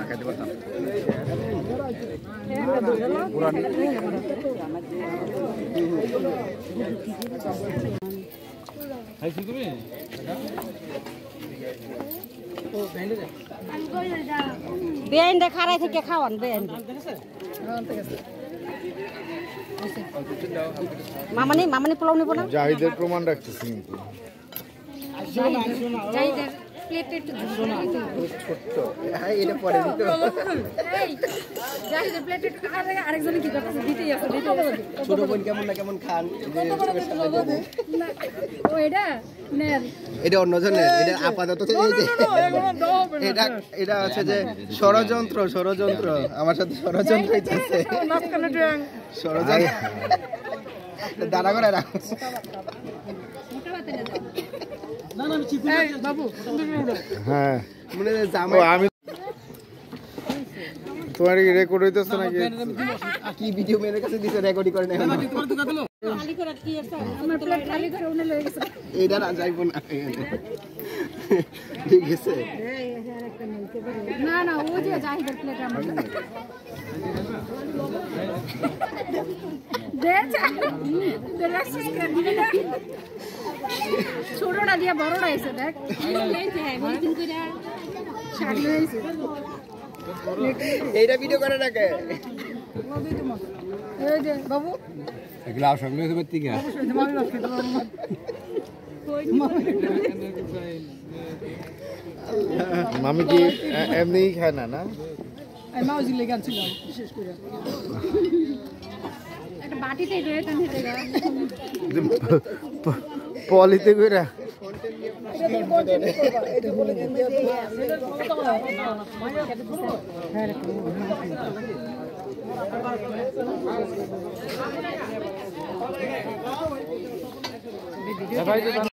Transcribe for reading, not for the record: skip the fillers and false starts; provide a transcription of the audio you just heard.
খাইতে পারতাম বেআইন খারাই থেকে খাওয়ান বেআইন মামানি মামানি পোলাও নেব না জাহিদের প্রমাণ রাখতেছি জাহিদের প্লেটে একটু ছোট্ট হ্যাঁ এটা পরে দিতে জাহিদের প্লেটে একটু আরেকজনে কি করতেছে দিতেই আছে ছোট বোন কেমন না কেমন খান ও এটা নেন এটা অন্যজনের এটা আপাতত এই যে এটা এটা আছে যে ষড়যন্ত্র আমার সাথে ষড়যন্ত্র হইতেছে ষড়যন্ত্র দাঁড়া করে রাখ হ্যাঁ মনে জামাই আমি তোমার কি রেকর্ড হইতেছে নাকি কি ভিডিও মেয়ের কাছে দিতে রেকর্ডিং করে নেই খালি করে কি আছে আমার প্লেট খালি করে উনি লয়ে গেছে এইটা না যাইব না ঠিক আছে না না ও যে জাহিদের প্লেট আমার ছোটটা দিয়ে বড়টা এসে দেখ এইটা ভিডিও করে রাখে বাবু এগুলা সঙ্গে করতে গিয়া মামি কি এমনিই খায় না না মাউজি লেগে আনছিলাম বিশেষ করে একটা বাটিতে রয়েছে পলিতে কইরা ভিডিও